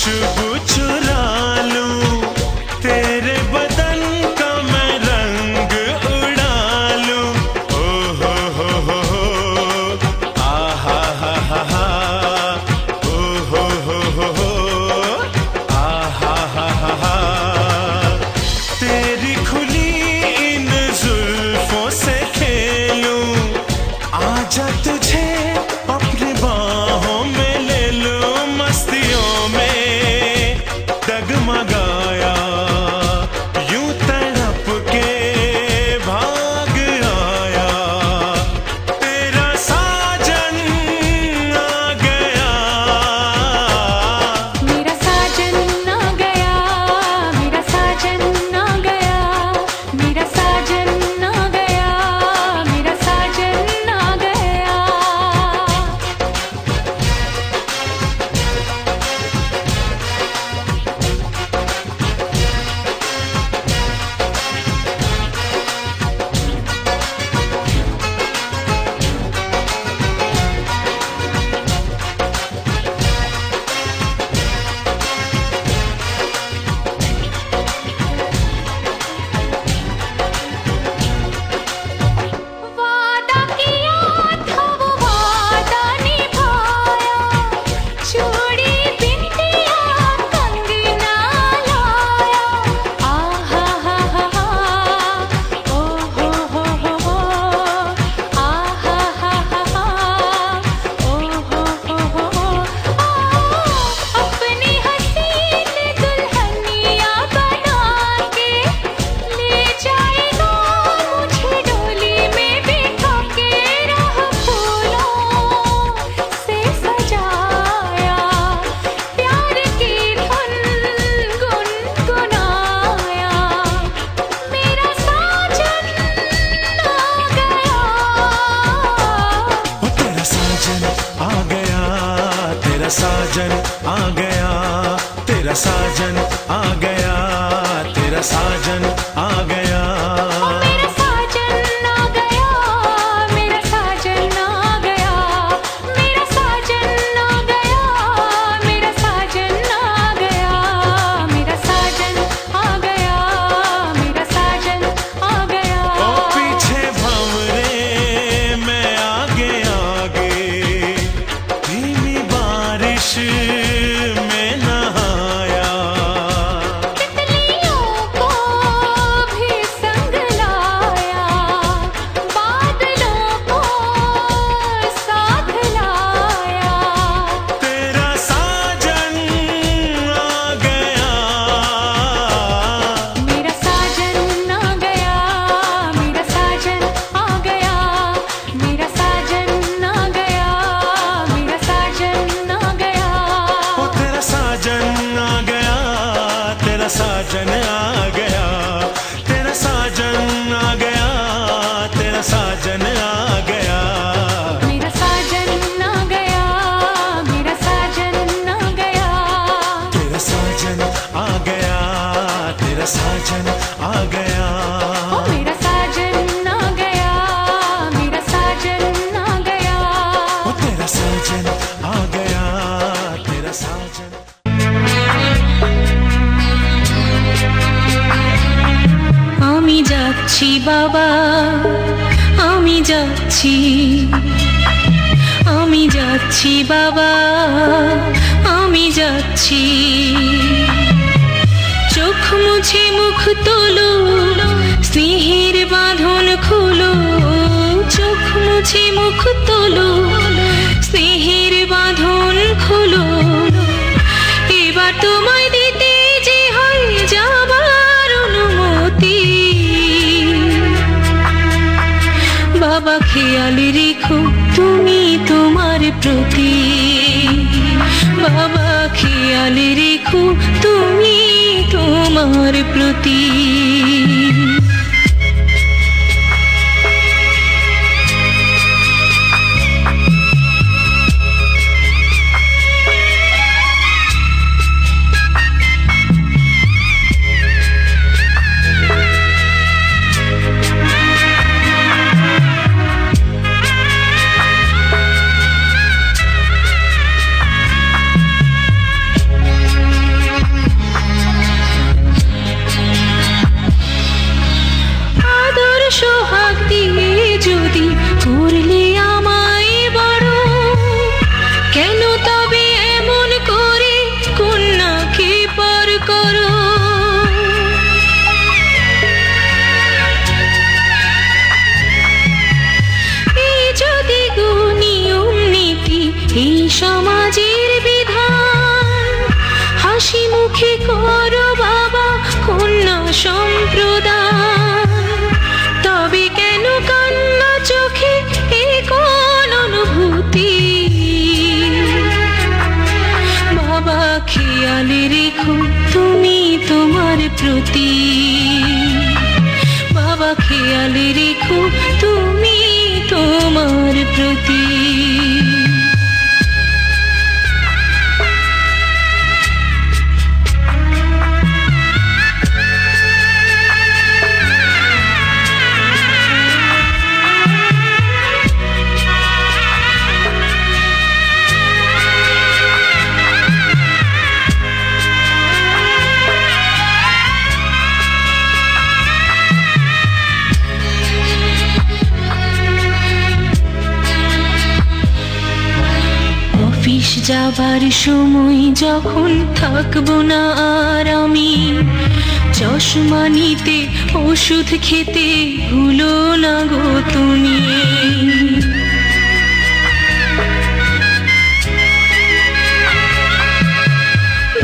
खुशबू चुरा लूं, तेरे बदन का मैं रंग उड़ा लूं। ओ हो आ हा हा हा, ओ हो आ हा हा। तेरी खुली इन जुल्फों से खेलूं, आजा तुझे अपनी बाहों में ले लूं। मस्तियों में डगमगाया, यूं तड़प के भाग आया, तेरा साजन आ गया। मेरा साजन आ गया, मेरा साजन आ गया, मेरा साजन आ गया, मेरा साजन आ गया। वादा किया था वो वादा निभाया, चूड़ी बिंदिया कंगना लाया। आहा हा हा, ओ हो आहा हा हा, ओ हो अपनी हसीन दुल्हनिया बना के ले जाएगा मुझे डोली में बिठा के। राह फूलों से सजाया, प्यार की धुन गुनगुनाया, मेरा साजन आ गया। ओ तेरा साजन आ गया, तेरा साजन आ गया, तेरा साजन आ गया, तेरा साजन आ गया। मेरा साजन आ गया, मेरा साजन आ गया, मेरा साजन आ गया, मेरा साजन आ गया, मेरा साजन आ गया, मेरा साजन आ गया। ओ पीछे भंवरे मैं आगे आगे, धीमी बारिश में नहाया। तितलियों को भी संग लाया, बादलों को साथ लाया। तेरा साजन आ गया। मेरा साजन आ गया, मेरा साजन आ गया, मेरा साजन आ गया, मेरा साजन आ गया। ओ तेरा साजन आ गया, तेरा साजन आ गया, तेरा साजन आ गया, तेरा साजन आ गया। मेरा साजन आ गया, मेरा साजन आ गया। तेरा साजन आ गया, तेरा साजन आ गया। ओ मेरा साजन आ गया, मेरा साजन आ गया। ओ तेरा साजन आ गया, तेरा साजन। আমি যাচ্ছি বাবা, আমি যাচ্ছি, আমি যাচ্ছি বাবা, আমি যাচ্ছি। চোখ মুছে মুখ তোলো, স্নেহের বাঁধন খুলো। চোখ মুছে মুখ তোলো, স্নেহের বাঁধন খুলো। এবার তোমায় দিতে যে হয় যাবার অনুমতি। বাবা খেয়াল রেখো তুমি তোমার প্রতি। বাবা খেয়াল রেখো তুমি তোমার প্রতি। সুখী করো বাবা কন্যা সম্প্রদায়। তবে কেন কান্না চোখে এ কোন অনুভূতি? বাবা খেয়াল রেখো তুমি তোমার প্রতি। বাবা খেয়াল রেখো তুমি তোমার প্রতি। অফিস যাবার সময় যখন থাকবো না আর আমি, চশমা নিতে ওষুধ খেতে ভুলো না গো তুমি।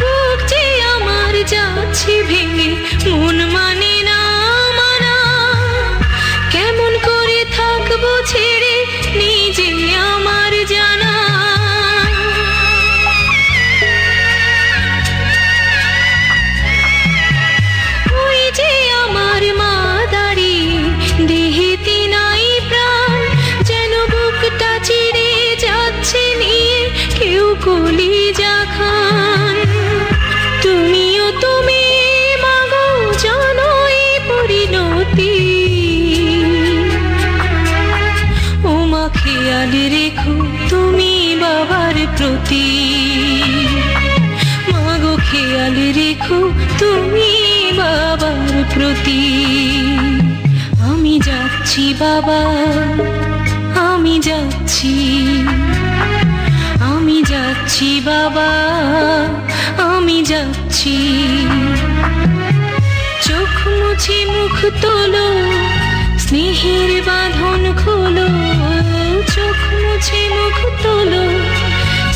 বুক যে আমার যাচ্ছে ভেঙে, মন মানে না মানা। কেমন করে থাকবো ছেড়ে নিজে আমার জানা। কলিজা খান তুমিও তুমি মাগো জানো এই পরিণতি। ও মা খেয়াল রেখো তুমি বাবার প্রতি। মাগো খেয়াল রেখো তুমি বাবার প্রতি। আমি যাচ্ছি বাবা আমি যাচ্ছি, আমি যাচ্ছি বাবা আমি যাচ্ছি। চোখ মুছে মুখ তোলো স্নেহের বাঁধন খোলো। চোখ মুছে মুখ তোলো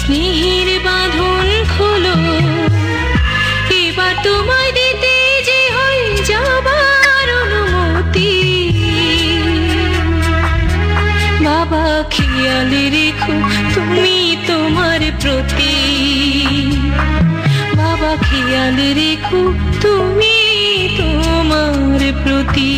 স্নেহের বাঁধন খোলো। এবার তোমায় দিতে যে হয়ে যাবার অনুমতি। বাবা খেয়াল রেখো তুমি তোমার প্রতি। বাবা খেয়াল রেখো তুমি তোমার প্রতি।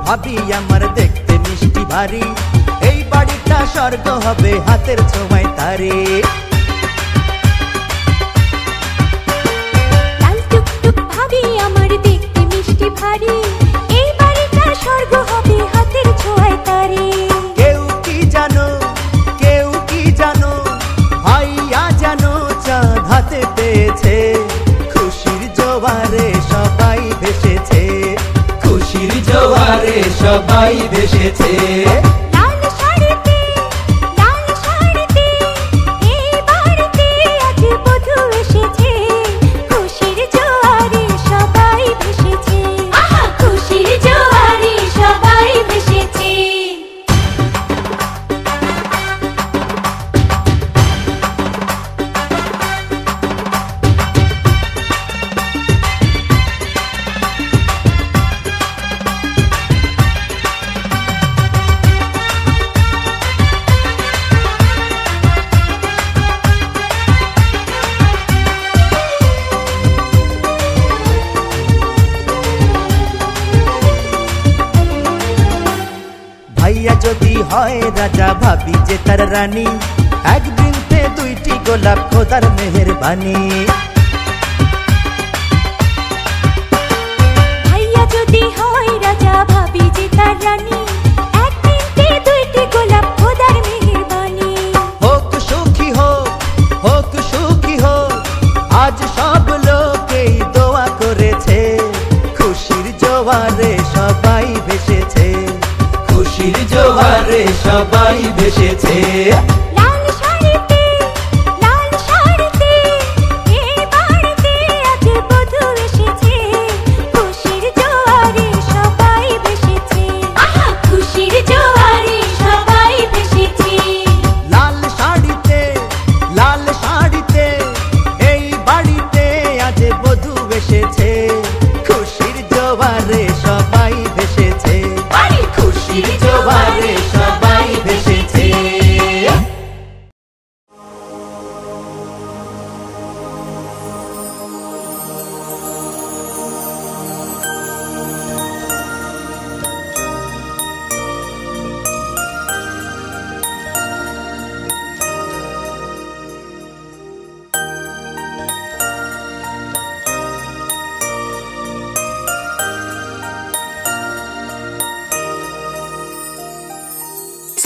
ভাবি আমার দেখতে মিষ্টি ভারী, এই বাড়িটা স্বর্গ হবে হাতের ছোঁয়ায় তারে। লাল টুকটুক ভাবি আমার দেখতে মিষ্টি ভারী, এই বাড়িটা স্বর্গ হবে হাতের ছোঁয়ায় তারে। কেউ কি জানো ভাইয়া জানো চাঁদ হাতে পেয়েছে, খুশির জোয়ারে সবাই ভেসেছে, খুশির জোয়ারে সবাই ভেসেছে। লাল শাড়িতে এই বাড়িতে আজ বধূ এসেছে, খুশির জোয়ারে হয় রাজা ভাবি যে তার রানী, এক বৃন্তে দুইটি গোলাপ খোদার মেহেরবানি। ভাইয়া যদি হয় রাজা ভাবি যে তার রানী, এক বৃন্তে দুইটি গোলাপ খোদার মেহেরবানি। হোক সুখী হোক, হোক সুখী হোক, আজ সব লোকেই দোয়া করেছে, খুশির জোয়ারে সবাই ভেসেছে, খুশির জোয়ারে সবাই ভেসেছে। লাল শাড়িতে, লাল শাড়িতে, এই বাড়িতে আজ বধূ এসেছে, খুশির জোয়ারে সবাই ভেসেছে, খুশির জোয়ারে সবাই ভেসেছে। লাল শাড়িতে, লাল শাড়িতে, এই বাড়িতে আজ বধূ এসেছে, খুশির জোয়ারে সবাই ভেসেছে, খুশির জোয়ারে সবাই ভেসেছে।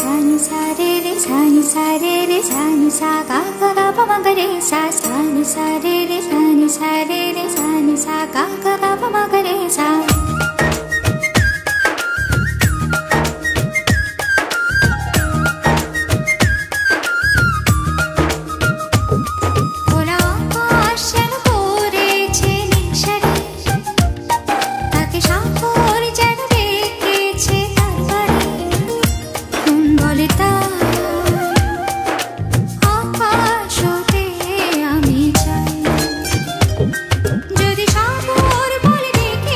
सानी सा रे रे सानी सा रे रे सानी सा गा गा गा प म ग रे सा, सानी सा रे रे सानी सा रे रे सानी सा गा गा गा प म ग रे सा। খোলা আকাশ যেন পড়েছে নিঃসাড়ে, তাকে সাগর যেন রেখেছে তার বাড়ি। বলে তার আকাশ হতে আমি চাই, যদি সাগর বলে ডেকে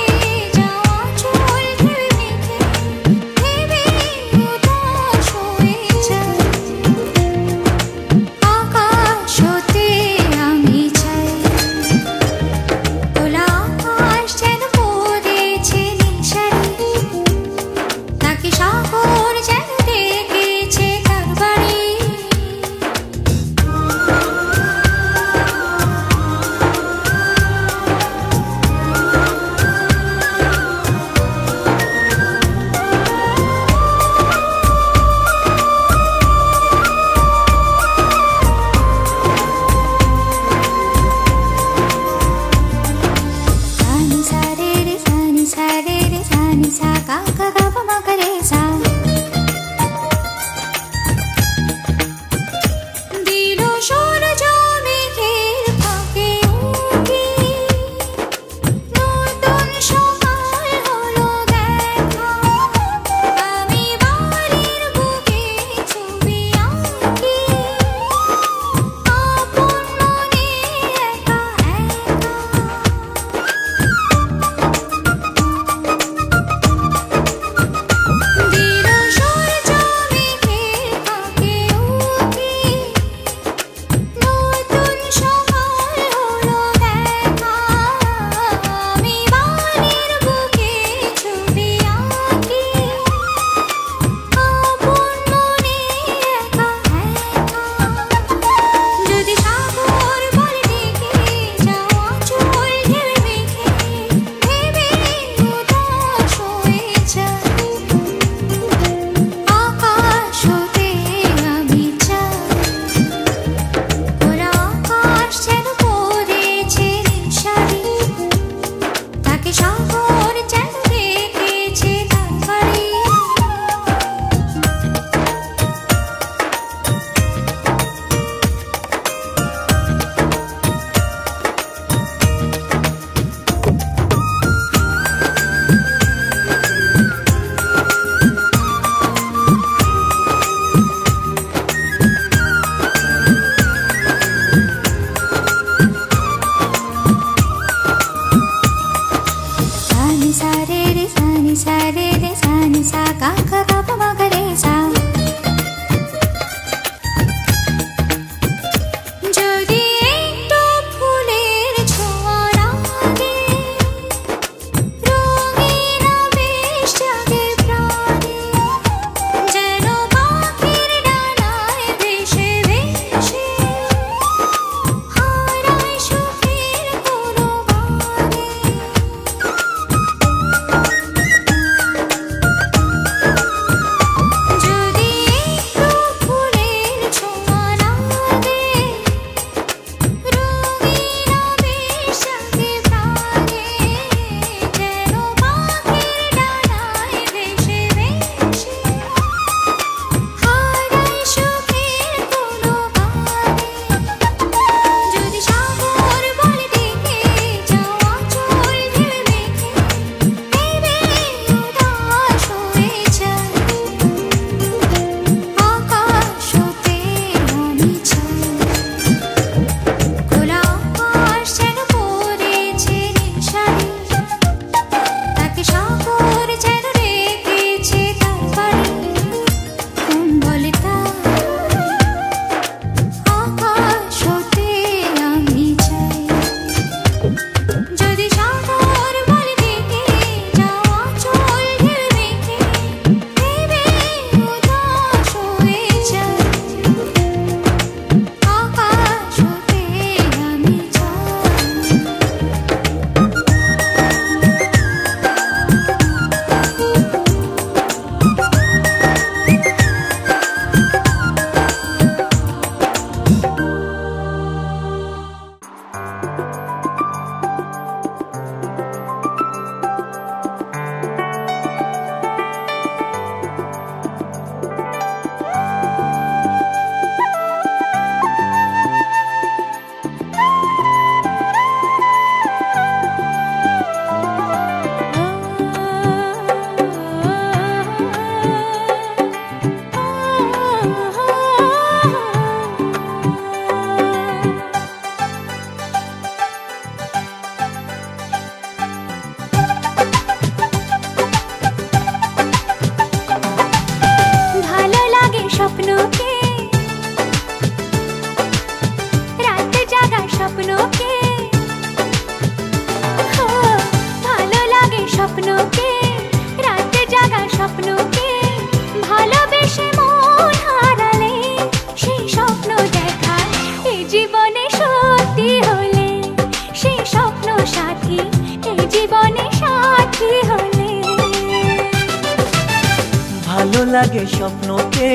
লাগে স্বপ্নকে,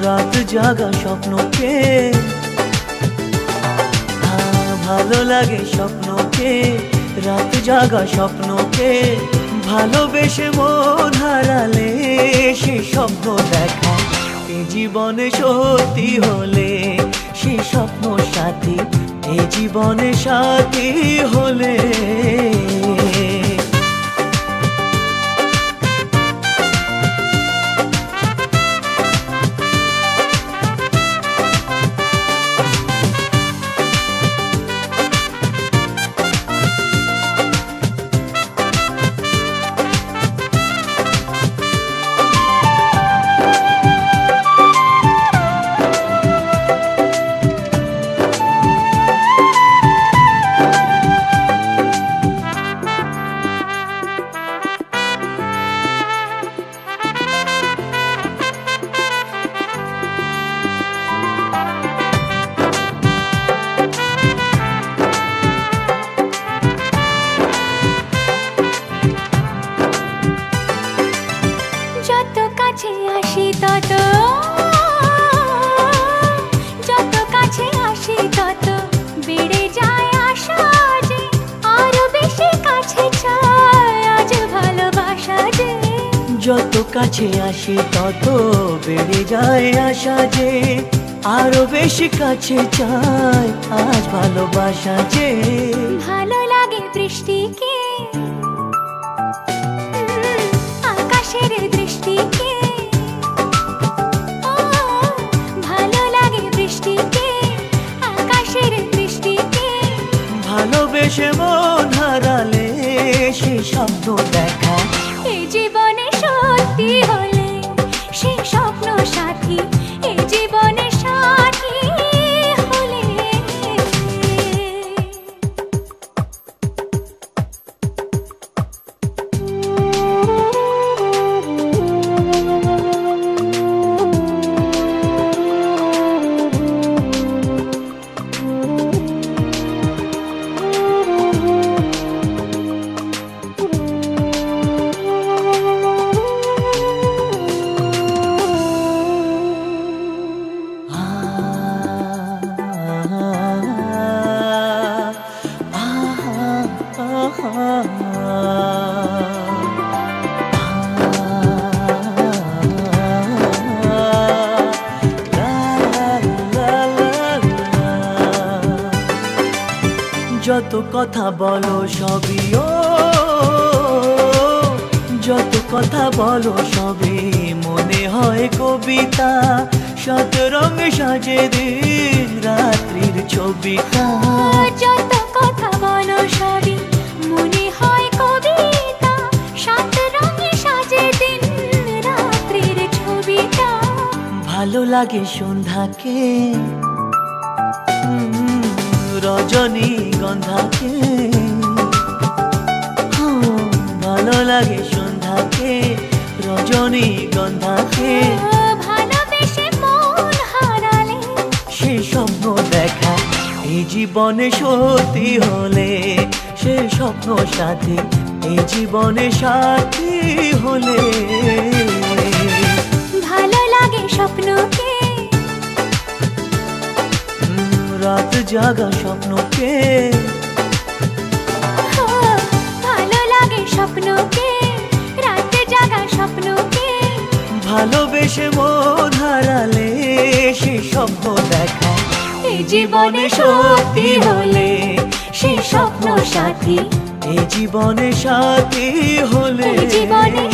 রাত জাগা স্বপ্নকে, ভালো লাগে স্বপ্নকে, রাত জাগা স্বপ্নকে, ভালোবেসে মন হারালে সে স্বপ্ন দেখা এ জীবনে সত্যি হলে, সে স্বপ্ন সাথী এ জীবনে সাথী হলে। যত কাছে আসি তত বেড়ে যায় আশা যে, আরো বেশি কাছে চাই আজ ভালোবাসা যে। ভালো লাগে বৃষ্টিকে, আকাশের দৃষ্টিকে, ভালো লাগে বৃষ্টিকে, আকাশের দৃষ্টিকে, ভালোবেসে মন হারালে সে স্বপ্ন দেখা এই জীবনে সত্যি হলে, সে স্বপ্ন সাথী এই জীবনে সাথী হলে। যত কথা বলো সবই ও, যত কথা বলো সবই মনে হয় কবিতা, শত রঙ সাজে দিন রাত্রির ছবিটা। যত কথা বলো সবই মনে হয় কবিতা, সাত রঙে সাজে দিন রাত্রির ছবিটা। ভালো লাগে সন্ধ্যাকে, রজনী গন্ধাকে, ভালো লাগে সন্ধ্যাকে, রজনী গন্ধাকে, ভালোবেসে মন হারালে সে স্বপ্ন দেখা এই জীবনে সত্যি হলে, সে স্বপ্ন সাথী এই জীবনে সাথী হলে। ভালো লাগে স্বপ্নকে, রাত জাগা স্বপ্নকে, ভালো লাগে স্বপ্নকে, রাত জাগা স্বপ্নকে, ভালোবেসে মন হারালে সে স্বপ্ন দেখা এই জীবনে সত্যি হলে, সে স্বপ্ন সাথী এই জীবনে সাথী হলে। জীবনে